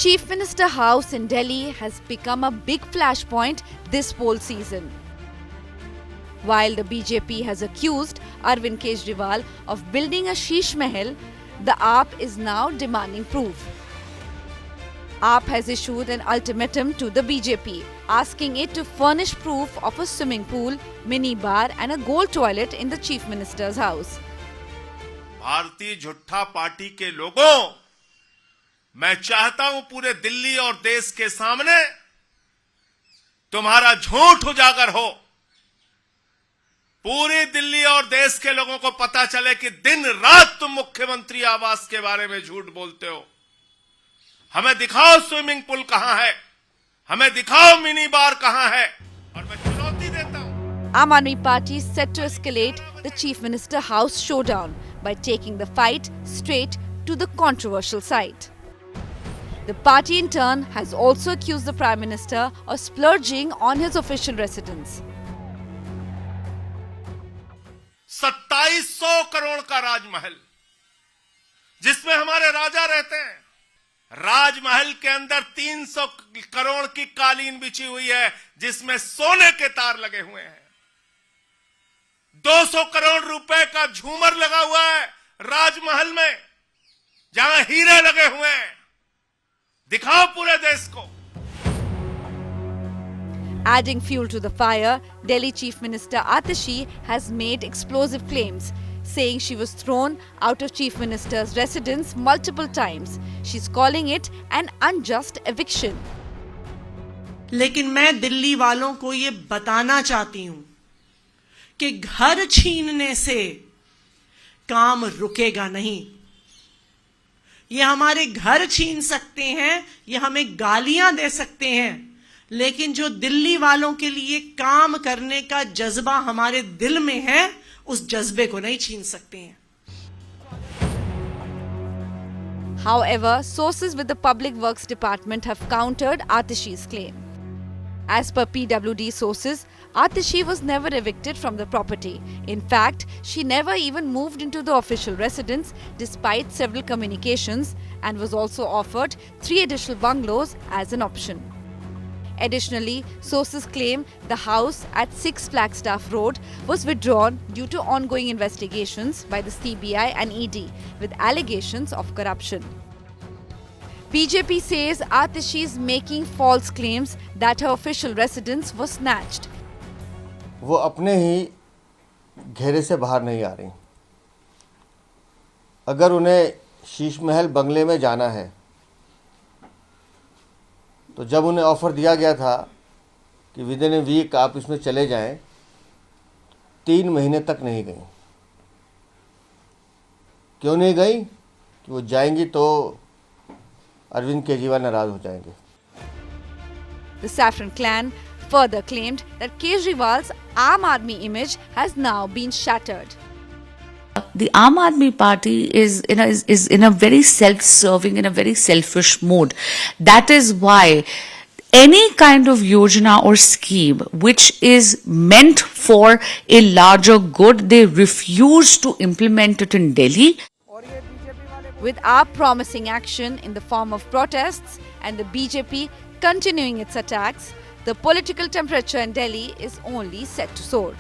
Chief Minister House in Delhi has become a big flashpoint this poll season. While the BJP has accused Arvind Kejriwal of building a Sheesh Mahal, the AAP is now demanding proof. AAP has issued an ultimatum to the BJP, asking it to furnish proof of a swimming pool, mini bar and a gold toilet in the Chief Minister's house. भारतीय झूठा party के लोगों, मैं चाहता हूं पूरे दिल्ली और देश के सामने तुम्हारा झूठ उजागर हो। पूरी दिल्ली और देश के लोगों को पता चले कि दिन रात तुम मुख्यमंत्री आवास के बारे में झूठ बोलते हो। हमें दिखाओ स्विमिंग पूल कहां है, हमें दिखाओ मिनी बार कहां है, और मैं चुनौती देता हूं। Aam Aadmi Party is set to escalate the Chief Minister House showdown by taking the fight straight to the controversial site. The party in turn has also accused the Prime Minister of splurging on his official residence. 2700 crore का राजमहल, जिसमें हमारे राजा रहते हैं, राजमहल के अंदर 300 करोड़ की कालीन बिछी हुई है, जिसमें सोने के तार लगे हुए हैं। 200 करोड़ रुपए का झूमर लगा हुआ है राजमहल में, जहां हीरे लगे हुए हैं। दिखाओ पूरे देश को। Adding fuel to the fire, Delhi Chief Minister Atashi has made explosive claims, saying she was thrown out of Chief Minister's residence multiple times. She's calling it an unjust eviction. लेकिन मैं दिल्ली वालों को ये बताना चाहती हूं कि घर छीनने से काम रुकेगा नहीं। ये हमारे घर छीन सकते हैं, ये हमें गालियां दे सकते हैं, लेकिन जो दिल्ली वालों के लिए काम करने का जज्बा हमारे दिल में है, उस जज्बे को नहीं छीन सकते हैं। However, sources with the Public Works Department have countered Atishi's claim. As per PWD sources, Atashi was never evicted from the property. In fact, she never even moved into the official residence despite several communications, and was also offered 3 additional bungalows as an option. Additionally, sources claim the house at 6 Flagstaff Road was withdrawn due to ongoing investigations by the CBI and ED with allegations of corruption. BJP says Atashi is making false claims that her official residence was snatched. वो अपने ही घेरे से बाहर नहीं आ रही। अगर उन्हें शीश महल बंगले में जाना है, तो जब उन्हें ऑफर दिया गया था कि विद इन ए वीक आप इसमें चले जाएं, 3 महीने तक नहीं गई। क्यों नहीं गई? कि वो जाएंगी तो अरविंद केजरीवाल नाराज हो जाएंगे। The Saffron clan further claimed that Kejriwal's Aam Aadmi image has now been shattered. The Aam Aadmi Party is in a very self-serving, in a very selfish mode. That is why any kind of yojana or scheme which is meant for a larger good, they refuse to implement it in Delhi. With AAP promising action in the form of protests and the BJP continuing its attacks, the political temperature in Delhi is only set to soar.